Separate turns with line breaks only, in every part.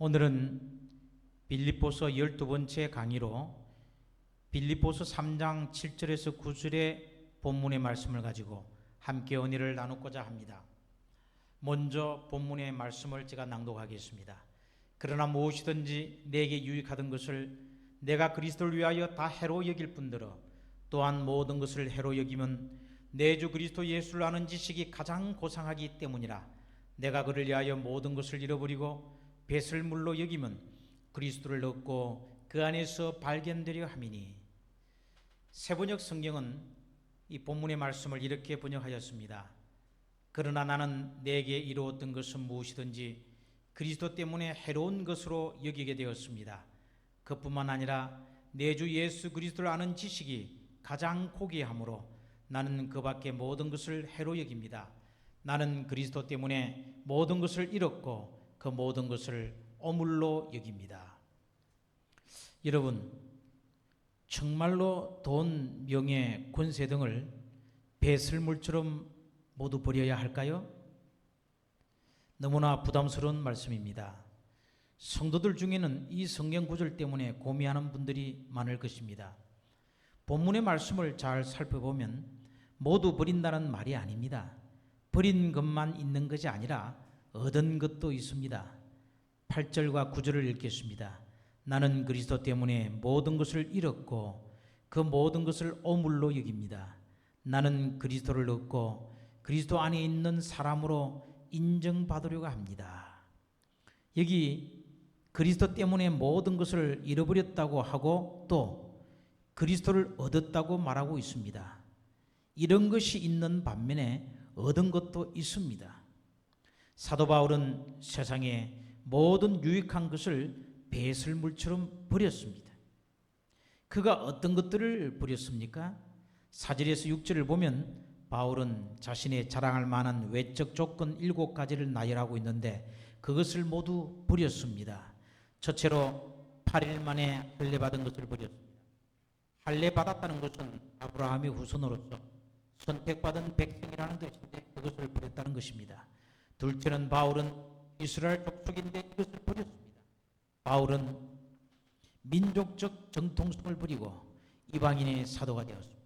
오늘은 빌립보서 12번째 강의로 빌립보서 3장 7절에서 9절의 본문의 말씀을 가지고 함께 은혜를 나누고자 합니다. 먼저 본문의 말씀을 제가 낭독하겠습니다. 그러나 무엇이든지 내게 유익하던 것을 내가 그리스도를 위하여 다 해로 여길 뿐더러 또한 모든 것을 해로 여기면 내 주 그리스도 예수를 아는 지식이 가장 고상하기 때문이라. 내가 그를 위하여 모든 것을 잃어버리고 배설물로 여기면 그리스도를 얻고 그 안에서 발견되려 함이니. 세번역 성경은 이 본문의 말씀을 이렇게 번역하였습니다. 그러나 나는 내게 이루었던 것은 무엇이든지 그리스도 때문에 해로운 것으로 여기게 되었습니다. 그뿐만 아니라 내 주 예수 그리스도를 아는 지식이 가장 고귀하므로 나는 그 밖에 모든 것을 해로 여깁니다. 나는 그리스도 때문에 모든 것을 잃었고 그 모든 것을 오물로 여깁니다. 여러분, 정말로 돈, 명예, 권세 등을 배설물처럼 모두 버려야 할까요? 너무나 부담스러운 말씀입니다. 성도들 중에는 이 성경 구절 때문에 고민하는 분들이 많을 것입니다. 본문의 말씀을 잘 살펴보면 모두 버린다는 말이 아닙니다. 버린 것만 있는 것이 아니라 얻은 것도 있습니다. 8절과 9절을 읽겠습니다. 나는 그리스도 때문에 모든 것을 잃었고 그 모든 것을 오물로 여깁니다. 나는 그리스도를 얻고 그리스도 안에 있는 사람으로 인정받으려고 합니다. 여기 그리스도 때문에 모든 것을 잃어버렸다고 하고 또 그리스도를 얻었다고 말하고 있습니다. 이런 것이 있는 반면에 얻은 것도 있습니다. 사도 바울은 세상에 모든 유익한 것을 배설물처럼 버렸습니다. 그가 어떤 것들을 버렸습니까? 4절에서 6절을 보면 바울은 자신의 자랑할 만한 외적 조건 7가지를 나열하고 있는데 그것을 모두 버렸습니다. 첫째로 8일 만에 할례받은 것을 버렸습니다. 할례받았다는 것은 아브라함의 후손으로서 선택받은 백성이라는 뜻인데 그것을 버렸다는 것입니다. 둘째는 바울은 이스라엘 족속인데 이것을 버렸습니다. 바울은 민족적 정통성을 버리고 이방인의 사도가 되었습니다.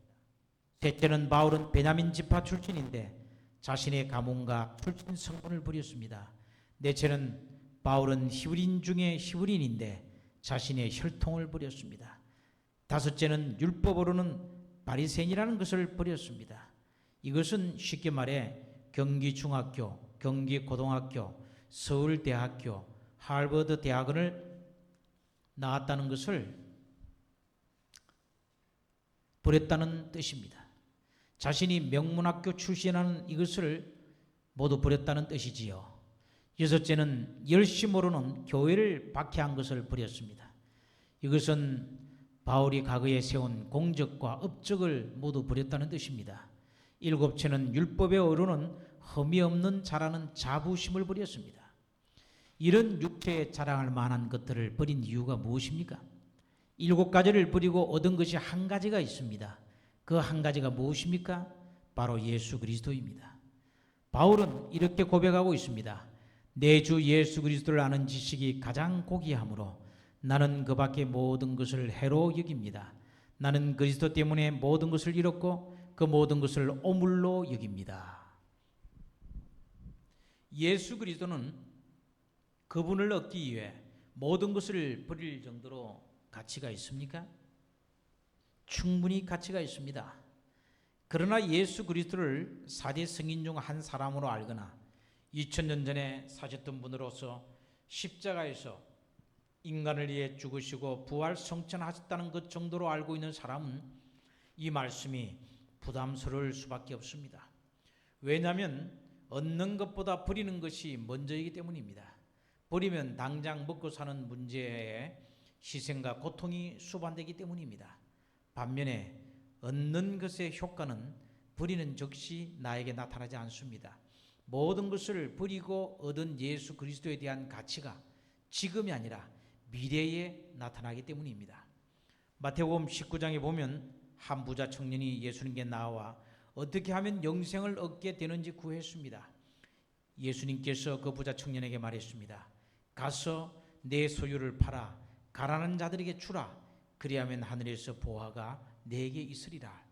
셋째는 바울은 베냐민 지파 출신인데 자신의 가문과 출신 성분을 버렸습니다. 넷째는 바울은 히브리인 중에 히브리인인데 자신의 혈통을 버렸습니다. 다섯째는 율법으로는 바리새인이라는 것을 버렸습니다. 이것은 쉽게 말해 경기중학교, 경기고등학교, 서울대학교, 하버드 대학원을 나왔다는 것을 버렸다는 뜻입니다. 자신이 명문학교 출신이라는 이것을 모두 버렸다는 뜻이지요. 여섯째는 열심으로는 교회를 박해한 것을 버렸습니다. 이것은 바울이 과거에 세운 공적과 업적을 모두 버렸다는 뜻입니다. 일곱째는 율법에 어루는 흠이 없는 자라는 자부심을 버렸습니다. 이런 육체에 자랑할 만한 것들을 버린 이유가 무엇입니까? 7가지를 버리고 얻은 것이 한 가지가 있습니다. 그 한 가지가 무엇입니까? 바로 예수 그리스도입니다. 바울은 이렇게 고백하고 있습니다. 내 주 예수 그리스도를 아는 지식이 가장 고귀하므로 나는 그 밖에 모든 것을 해로 여깁니다. 나는 그리스도 때문에 모든 것을 잃었고 그 모든 것을 오물로 여깁니다. 예수 그리스도는 그분을 얻기 위해 모든 것을 버릴 정도로 가치가 있습니까? 충분히 가치가 있습니다. 그러나 예수 그리스도를 4대 성인 중 한 사람으로 알거나 2000년 전에 사셨던 분으로서 십자가에서 인간을 위해 죽으시고 부활 성천하셨다는 것 정도로 알고 있는 사람은 이 말씀이 부담스러울 수밖에 없습니다. 왜냐하면 얻는 것보다 버리는 것이 먼저이기 때문입니다. 버리면 당장 먹고 사는 문제에 희생과 고통이 수반되기 때문입니다. 반면에 얻는 것의 효과는 버리는 즉시 나에게 나타나지 않습니다. 모든 것을 버리고 얻은 예수 그리스도에 대한 가치가 지금이 아니라 미래에 나타나기 때문입니다. 마태복음 19장에 보면 한 부자 청년이 예수님께 나와 어떻게 하면 영생을 얻게 되는지 구했습니다. 예수님께서 그 부자 청년에게 말했습니다. 가서 내 소유를 팔아 가난한 자들에게 주라. 그리하면 하늘에서 보화가 내게 있으리라.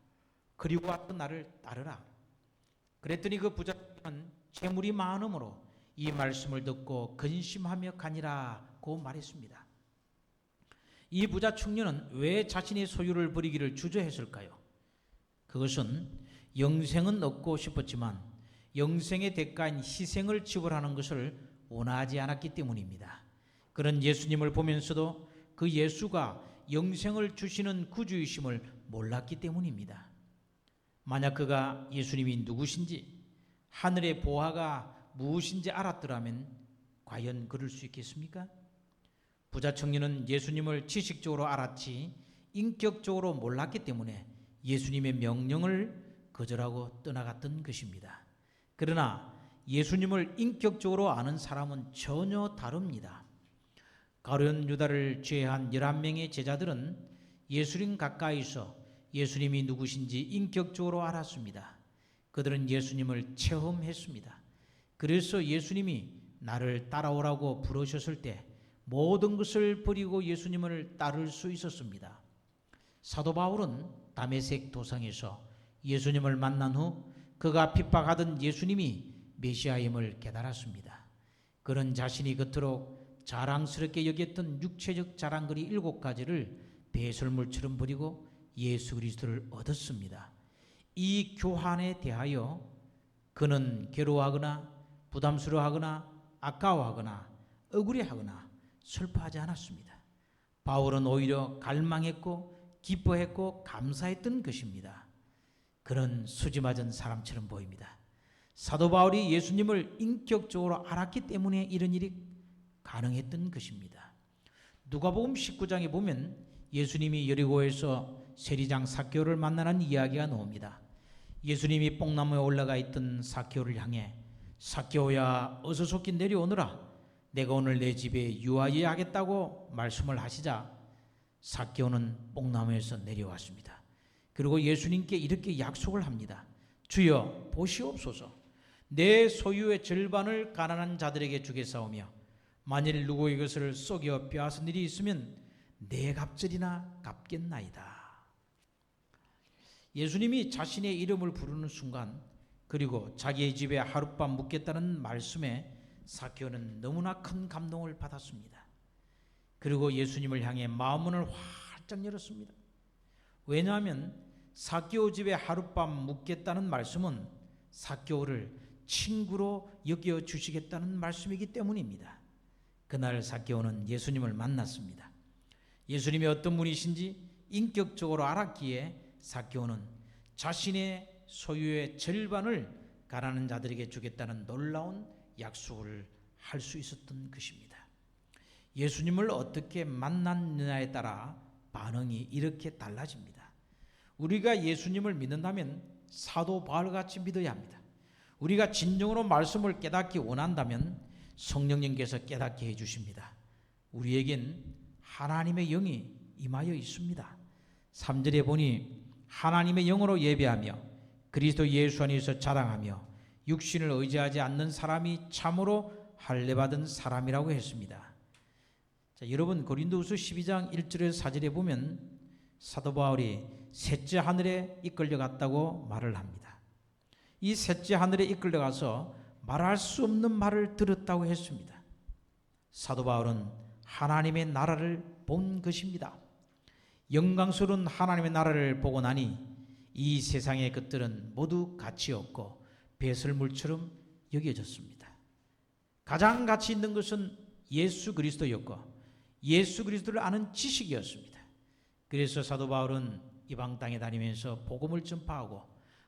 그리고 와서 나를 따르라. 그랬더니 그 부자는 재물이 많음으로 이 말씀을 듣고 근심하며 가니라고 말했습니다. 이 부자 청년은 왜 자신의 소유를 버리기를 주저했을까요? 그것은 영생은 얻고 싶었지만 영생의 대가인 희생을 지불하는 것을 원하지 않았기 때문입니다. 그런 예수님을 보면서도 그 예수가 영생을 주시는 구주이심을 몰랐기 때문입니다. 만약 그가 예수님이 누구신지, 하늘의 보화가 무엇인지 알았더라면 과연 그럴 수 있겠습니까? 부자 청년은 예수님을 지식적으로 알았지 인격적으로 몰랐기 때문에 예수님의 명령을 거절하고 떠나갔던 것입니다. 그러나 예수님을 인격적으로 아는 사람은 전혀 다릅니다. 가룟 유다를 제외한 11명의 제자들은 예수님 가까이서 예수님이 누구신지 인격적으로 알았습니다. 그들은 예수님을 체험했습니다. 그래서 예수님이 나를 따라오라고 부르셨을 때 모든 것을 버리고 예수님을 따를 수 있었습니다. 사도 바울은 다메섹 도상에서 예수님을 만난 후 그가 핍박하던 예수님이 메시아임을 깨달았습니다. 그런 자신이 그토록 자랑스럽게 여겼던 육체적 자랑거리 7가지를 배설물처럼 버리고 예수 그리스도를 얻었습니다. 이 교환에 대하여 그는 괴로워하거나 부담스러워하거나 아까워하거나 억울해하거나 슬퍼하지 않았습니다. 바울은 오히려 갈망했고 기뻐했고 감사했던 것입니다. 그는 수지 맞은 사람처럼 보입니다. 사도 바울이 예수님을 인격적으로 알았기 때문에 이런 일이 가능했던 것입니다. 누가복음 19장에 보면 예수님이 여리고에서 세리장 삭개오를 만나는 이야기가 나옵니다. 예수님이 뽕나무에 올라가 있던 삭개오를 향해 삭개오야 어서 속히 내려오너라. 내가 오늘 내 집에 유하게 하겠다고 말씀을 하시자 삭개오는 뽕나무에서 내려왔습니다. 그리고 예수님께 이렇게 약속을 합니다. 주여 보시옵소서. 내 소유의 절반을 가난한 자들에게 주겠사오며 만일 누구 이것을 썩여 빼앗은 일이 있으면 내 갑절이나 갚겠나이다. 예수님이 자신의 이름을 부르는 순간 그리고 자기의 집에 하룻밤 묵겠다는 말씀에 삭개오는 너무나 큰 감동을 받았습니다. 그리고 예수님을 향해 마음문을 활짝 열었습니다. 왜냐하면 삭개오 집에 하룻밤 묵겠다는 말씀은 삭개오를 친구로 여겨주시겠다는 말씀이기 때문입니다. 그날 삭개오는 예수님을 만났습니다. 예수님이 어떤 분이신지 인격적으로 알았기에 삭개오는 자신의 소유의 절반을 가난한 자들에게 주겠다는 놀라운 약속을 할 수 있었던 것입니다. 예수님을 어떻게 만났느냐에 따라 반응이 이렇게 달라집니다. 우리가 예수님을 믿는다면 사도 바울같이 믿어야 합니다. 우리가 진정으로 말씀을 깨닫기 원한다면 성령님께서 깨닫게 해주십니다. 우리에겐 하나님의 영이 임하여 있습니다. 3절에 보니 하나님의 영으로 예배하며 그리스도 예수 안에서 자랑하며 육신을 의지하지 않는 사람이 참으로 할례받은 사람이라고 했습니다. 자, 여러분 고린도후서 12장 1절에서 4절에 보면 사도 바울이 셋째 하늘에 이끌려갔다고 말을 합니다. 이 셋째 하늘에 이끌려가서 말할 수 없는 말을 들었다고 했습니다. 사도 바울은 하나님의 나라를 본 것입니다. 영광스러운 하나님의 나라를 보고 나니 이 세상의 것들은 모두 가치 없고 배설물처럼 여겨졌습니다. 가장 가치 있는 것은 예수 그리스도였고 예수 그리스도를 아는 지식이었습니다. 그래서 사도 바울은 이방 땅에 다니면서 복음을 전파하고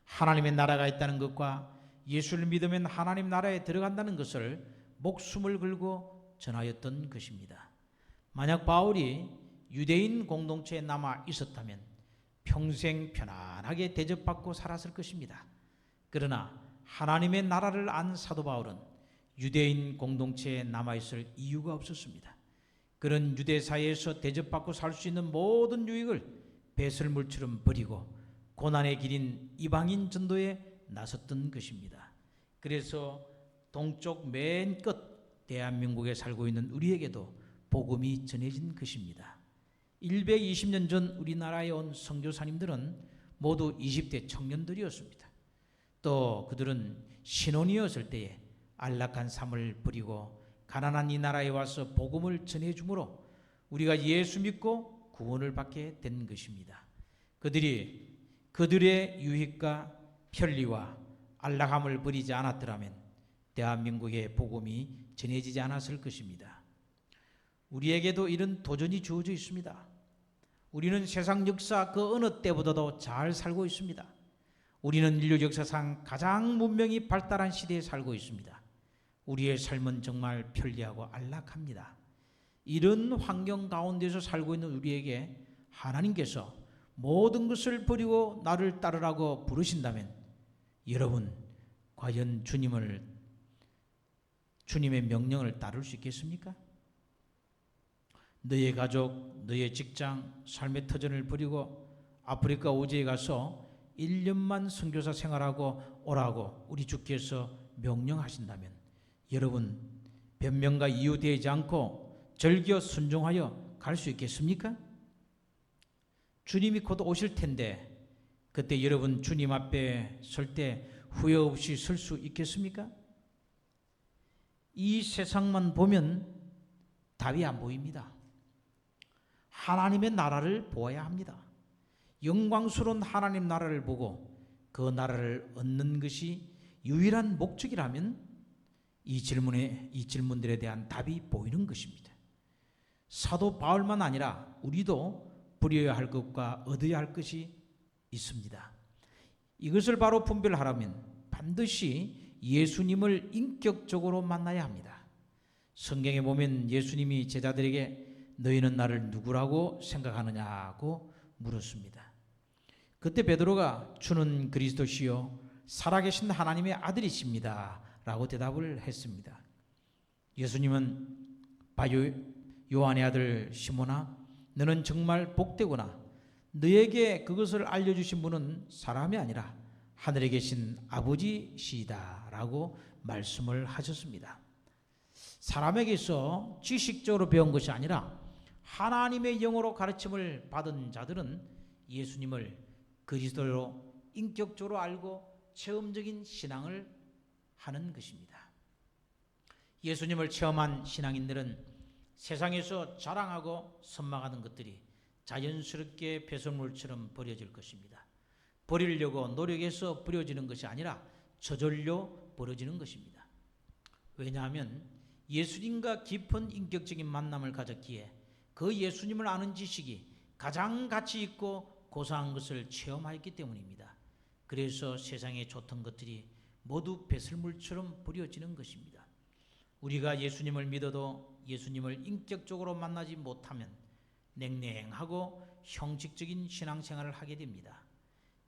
하나님의 나라가 있다는 것과 예수를 믿으면 하나님 나라에 들어간다는 것을 목숨을 걸고 전하였던 것입니다. 만약 바울이 유대인 공동체에 남아 있었다면 평생 편안하게 대접받고 살았을 것입니다. 그러나 하나님의 나라를 안 사도 바울은 유대인 공동체에 남아있을 이유가 없었습니다. 그런 유대 사회에서 대접받고 살 수 있는 모든 유익을 배설물처럼 버리고 고난의 길인 이방인 전도에 나섰던 것입니다. 그래서 동쪽 맨 끝 대한민국에 살고 있는 우리에게도 복음이 전해진 것입니다. 120년 전 우리나라에 온 선교사님들은 모두 20대 청년들이었습니다. 또 그들은 신혼이었을 때에 안락한 삶을 버리고 가난한 이 나라에 와서 복음을 전해주므로 우리가 예수 믿고 구원을 받게 된 것입니다. 그들이 그들의 유익과 편리와 안락함을 버리지 않았더라면 대한민국의 복음이 전해지지 않았을 것입니다. 우리에게도 이런 도전이 주어져 있습니다. 우리는 세상 역사 그 어느 때보다도 잘 살고 있습니다. 우리는 인류 역사상 가장 문명이 발달한 시대에 살고 있습니다. 우리의 삶은 정말 편리하고 안락합니다. 이런 환경 가운데서 살고 있는 우리에게 하나님께서 모든 것을 버리고 나를 따르라고 부르신다면 여러분 과연 주님의 명령을 따를 수 있겠습니까? 너의 가족, 너의 직장, 삶의 터전을 버리고 아프리카 오지에 가서 1년만 선교사 생활하고 오라고 우리 주께서 명령하신다면 여러분 변명과 이유 대지 않고 절겨 순종하여 갈 수 있겠습니까? 주님이 곧 오실 텐데 그때 여러분 주님 앞에 설 때 후회 없이 설 수 있겠습니까? 이 세상만 보면 답이 안 보입니다. 하나님의 나라를 보아야 합니다. 영광스러운 하나님 나라를 보고 그 나라를 얻는 것이 유일한 목적이라면 이 질문들에 대한 답이 보이는 것입니다. 사도 바울만 아니라 우리도 버려야 할 것과 얻어야 할 것이 있습니다. 이것을 바로 분별하려면 반드시 예수님을 인격적으로 만나야 합니다. 성경에 보면 예수님이 제자들에게 너희는 나를 누구라고 생각하느냐고 물었습니다. 그때 베드로가 주는 그리스도시요 살아계신 하나님의 아들이십니다 라고 대답을 했습니다. 예수님은 요한의 아들 시몬아 너는 정말 복되구나. 너에게 그것을 알려주신 분은 사람이 아니라 하늘에 계신 아버지시다 라고 말씀을 하셨습니다. 사람에게서 지식적으로 배운 것이 아니라 하나님의 영으로 가르침을 받은 자들은 예수님을 그리스도로 인격적으로 알고 체험적인 신앙을 하는 것입니다. 예수님을 체험한 신앙인들은 세상에서 자랑하고 선망하는 것들이 자연스럽게 배설물처럼 버려질 것입니다. 버리려고 노력해서 버려지는 것이 아니라 저절로 벌어지는 것입니다. 왜냐하면 예수님과 깊은 인격적인 만남을 가졌기에 그 예수님을 아는 지식이 가장 가치 있고 고상한 것을 체험하였기 때문입니다. 그래서 세상에 좋던 것들이 모두 배설물처럼 버려지는 것입니다. 우리가 예수님을 믿어도 예수님을 인격적으로 만나지 못하면 냉랭하고 형식적인 신앙생활을 하게 됩니다.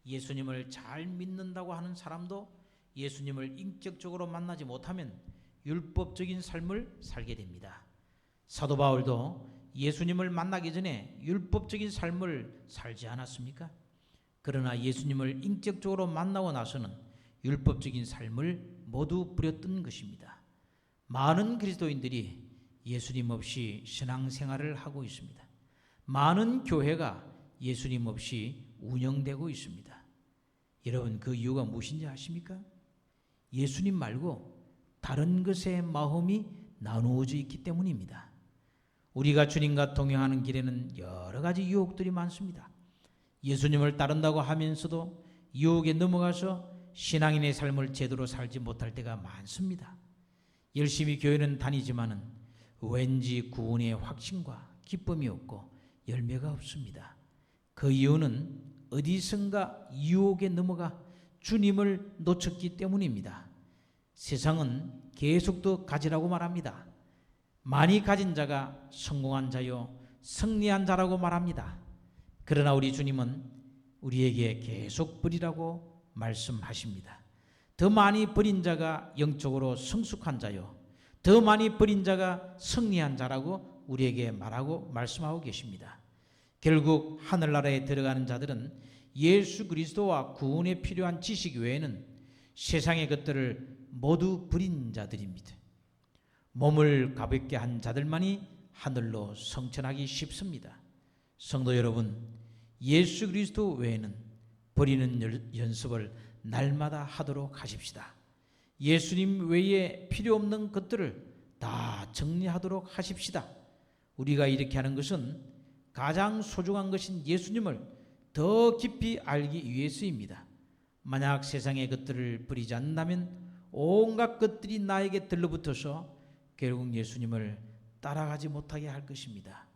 예수님을 잘 믿는다고 하는 사람도 예수님을 인격적으로 만나지 못하면 율법적인 삶을 살게 됩니다. 사도 바울도 예수님을 만나기 전에 율법적인 삶을 살지 않았습니까? 그러나 예수님을 인격적으로 만나고 나서는 율법적인 삶을 모두 버렸던 것입니다. 많은 그리스도인들이 예수님 없이 신앙생활을 하고 있습니다. 많은 교회가 예수님 없이 운영되고 있습니다. 여러분 그 이유가 무엇인지 아십니까? 예수님 말고 다른 것에 마음이 나누어져 있기 때문입니다. 우리가 주님과 동행하는 길에는 여러 가지 유혹들이 많습니다. 예수님을 따른다고 하면서도 유혹에 넘어가서 신앙인의 삶을 제대로 살지 못할 때가 많습니다. 열심히 교회는 다니지만은 왠지 구원의 확신과 기쁨이 없고 열매가 없습니다. 그 이유는 어디선가 유혹에 넘어가 주님을 놓쳤기 때문입니다. 세상은 계속 더 가지라고 말합니다. 많이 가진 자가 성공한 자요 승리한 자라고 말합니다. 그러나 우리 주님은 우리에게 계속 버리라고 말씀하십니다. 더 많이 버린 자가 영적으로 성숙한 자요 더 많이 버린 자가 승리한 자라고 우리에게 말씀하고 계십니다. 결국 하늘나라에 들어가는 자들은 예수 그리스도와 구원에 필요한 지식 외에는 세상의 것들을 모두 버린 자들입니다. 몸을 가볍게 한 자들만이 하늘로 성천하기 쉽습니다. 성도 여러분, 예수 그리스도 외에는 버리는 연습을 날마다 하도록 하십시다. 예수님 외에 필요 없는 것들을 다 정리하도록 하십시다. 우리가 이렇게 하는 것은 가장 소중한 것인 예수님을 더 깊이 알기 위해서입니다. 만약 세상의 것들을 버리지 않는다면 온갖 것들이 나에게 들러붙어서 결국 예수님을 따라가지 못하게 할 것입니다.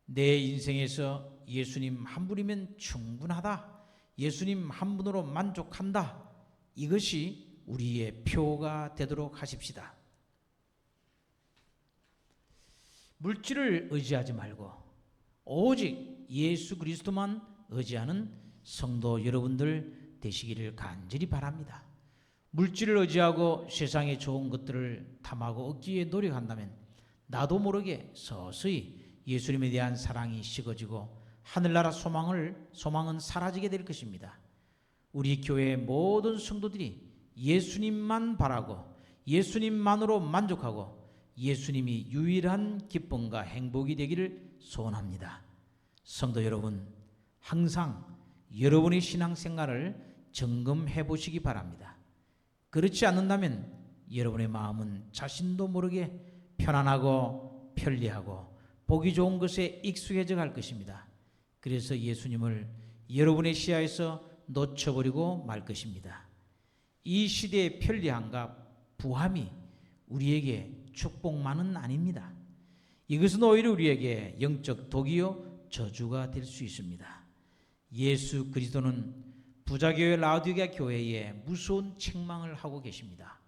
내 인생에서 예수님 한 분이면 충분하다, 예수님 한 분으로 만족한다, 이것이 우리의 표가 되도록 하십시다. 물질을 의지하지 말고 오직 예수 그리스도만 의지하는 성도 여러분들 되시기를 간절히 바랍니다. 물질을 의지하고 세상의 좋은 것들을 탐하고 얻기 위해 노력한다면 나도 모르게 서서히 예수님에 대한 사랑이 식어지고 하늘나라 소망은 사라지게 될 것입니다. 우리 교회의 모든 성도들이 예수님만 바라고 예수님만으로 만족하고 예수님이 유일한 기쁨과 행복이 되기를 소원합니다. 성도 여러분, 항상 여러분의 신앙생활을 점검해 보시기 바랍니다. 그렇지 않는다면 여러분의 마음은 자신도 모르게 편안하고 편리하고 보기 좋은 것에 익숙해져 갈 것입니다. 그래서 예수님을 여러분의 시야에서 놓쳐버리고 말 것입니다. 이 시대의 편리함과 부함이 우리에게 축복만은 아닙니다. 이것은 오히려 우리에게 영적 독이요 저주가 될 수 있습니다. 예수 그리스도는 부자교회 라우디게아 교회에 무서운 책망을 하고 계십니다.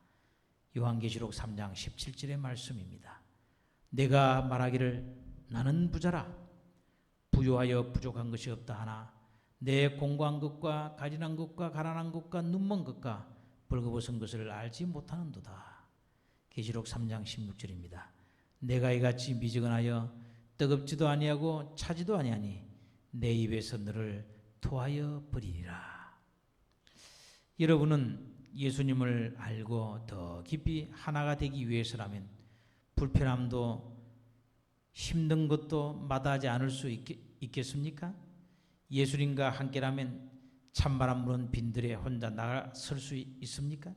요한계시록 3장 17절의 말씀입니다. 내가 말하기를 나는 부자라 부유하여 부족한 것이 없다 하나 내 공고한 것과 가련한 것과 가난한 것과 눈먼 것과 벌거벗은 것을 알지 못하는도다. 계시록 3장 16절입니다. 내가 이같이 미지근하여 뜨겁지도 아니하고 차지도 아니하니 내 입에서 너를 토하여 버리리라. 여러분은 예수님을 알고 더 깊이 하나가 되기 위해서라면 불편함도 힘든 것도 마다하지 않을 수 있겠습니까? 예수님과 함께라면 찬바람 부는 빈들에 혼자 나설 수 있습니까?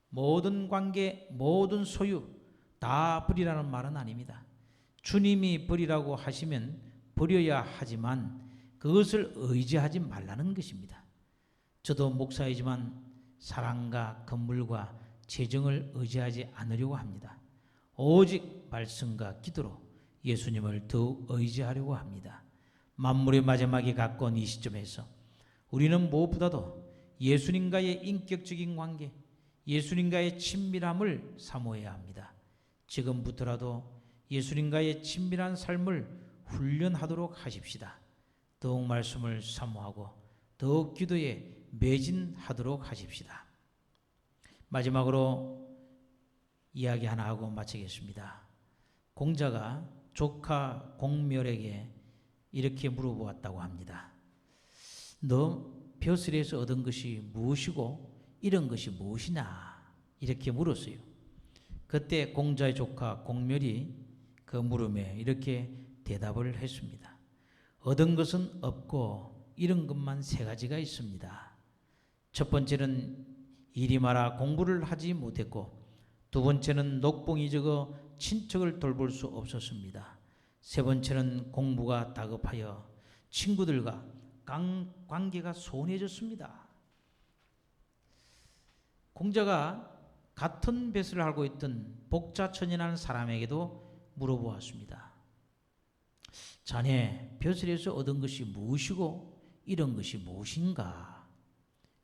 모든 관계, 모든 소유 다 버리라는 말은 아닙니다. 주님이 버리라고 하시면 버려야 하지만 그것을 의지하지 말라는 것입니다. 저도 목사이지만 사랑과 건물과 재정을 의지하지 않으려고 합니다. 오직 말씀과 기도로 예수님을 더욱 의지하려고 합니다. 만물의 마지막이 가까운 이 시점에서 우리는 무엇보다도 예수님과의 인격적인 관계, 예수님과의 친밀함을 사모해야 합니다. 지금부터라도 예수님과의 친밀한 삶을 훈련하도록 하십시다. 더욱 말씀을 사모하고 더욱 기도에 매진하도록 하십시다. 마지막으로 이야기 하나 하고 마치겠습니다. 공자가 조카 공멸에게 이렇게 물어보았다고 합니다. 너 벼슬에서 얻은 것이 무엇이고 이런 것이 무엇이냐? 이렇게 물었어요. 그때 공자의 조카 공멸이 그 물음에 이렇게 대답을 했습니다. 얻은 것은 없고 잃은 것만 세 가지가 있습니다. 첫 번째는 이리 마라 공부를 하지 못했고, 두 번째는 녹봉이 적어 친척을 돌볼 수 없었습니다. 세 번째는 공부가 다급하여 친구들과 관계가 소원해졌습니다. 공자가 같은 뱃을 앓고 있던 복자천이라는 사람에게도 물어보았습니다. 자네 벼슬에서 얻은 것이 무엇이고 잃은 것이 무엇인가?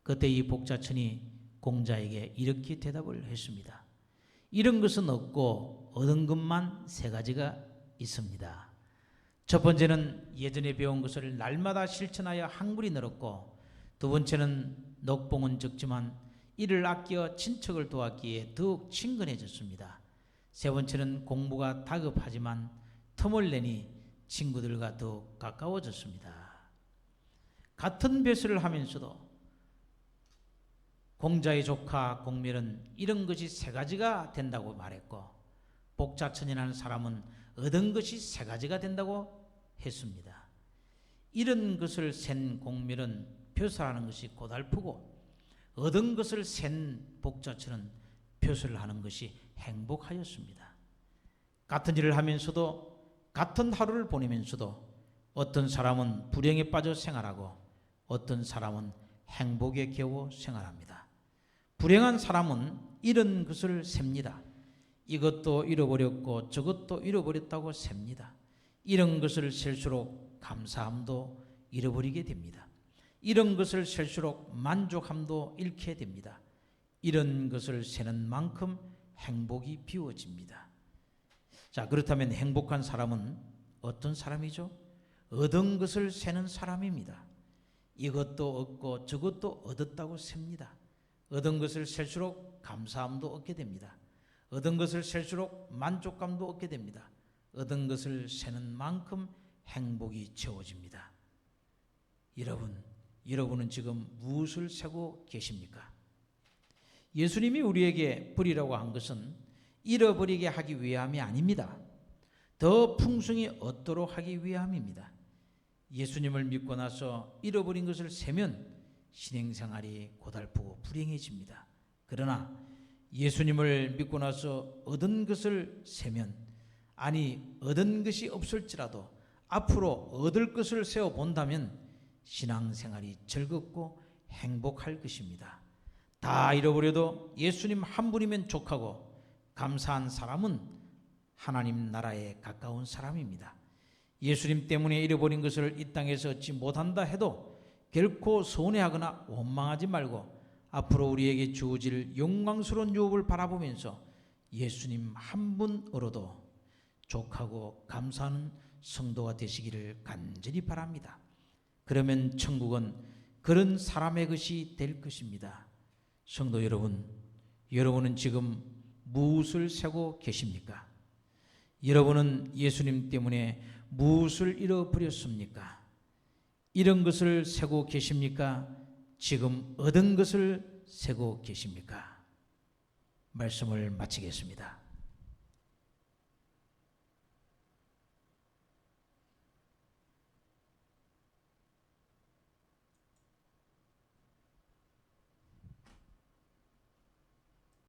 그때 이 복자천이 공자에게 이렇게 대답을 했습니다. 잃은 것은 없고 얻은 것만 세 가지가 있습니다. 첫 번째는 예전에 배운 것을 날마다 실천하여 학문이 늘었고, 두 번째는 녹봉은 적지만 이를 아껴 친척을 도왔기에 더욱 친근해졌습니다. 세 번째는 공부가 다급하지만 틈을 내니 친구들과 더욱 가까워졌습니다. 같은 벼슬을 하면서도 공자의 조카 공멸은 이런 것이 세 가지가 된다고 말했고, 복자천이라는 사람은 얻은 것이 세 가지가 된다고 했습니다. 이런 것을 센 공밀은 벼슬하는 것이 고달프고 얻은 것을 센 복자처럼 벼슬을 하는 것이 행복하였습니다. 같은 일을 하면서도 같은 하루를 보내면서도 어떤 사람은 불행에 빠져 생활하고 어떤 사람은 행복에 겨워 생활합니다. 불행한 사람은 이런 것을 셉니다. 이것도 잃어버렸고 저것도 잃어버렸다고 셉니다. 이런 것을 셀수록 감사함도 잃어버리게 됩니다. 이런 것을 셀수록 만족함도 잃게 됩니다. 이런 것을 세는 만큼 행복이 비워집니다. 자, 그렇다면 행복한 사람은 어떤 사람이죠? 얻은 것을 세는 사람입니다. 이것도 얻고 저것도 얻었다고 셉니다. 얻은 것을 셀수록 감사함도 얻게 됩니다. 얻은 것을 셀수록 만족감도 얻게 됩니다. 얻은 것을 세는 만큼 행복이 채워집니다. 여러분은 지금 무엇을 세고 계십니까? 예수님이 우리에게 버리라고 한 것은 잃어버리게 하기 위함이 아닙니다. 더 풍성히 얻도록 하기 위함입니다. 예수님을 믿고 나서 잃어버린 것을 세면 신앙생활이 고달프고 불행해집니다. 그러나 예수님을 믿고 나서 얻은 것을 세면, 아니 얻은 것이 없을지라도 앞으로 얻을 것을 세워 본다면 신앙생활이 즐겁고 행복할 것입니다. 다 잃어버려도 예수님 한 분이면 족하고 감사한 사람은 하나님 나라에 가까운 사람입니다. 예수님 때문에 잃어버린 것을 이 땅에서 얻지 못한다 해도 결코 손해하거나 원망하지 말고 앞으로 우리에게 주어질 영광스러운 유업을 바라보면서 예수님 한 분으로도 족하고 감사하는 성도가 되시기를 간절히 바랍니다. 그러면 천국은 그런 사람의 것이 될 것입니다. 성도 여러분, 여러분은 지금 무엇을 세고 계십니까? 여러분은 예수님 때문에 무엇을 잃어버렸습니까? 이런 것을 세고 계십니까? 지금 얻은 것을 세고 계십니까? 말씀을 마치겠습니다.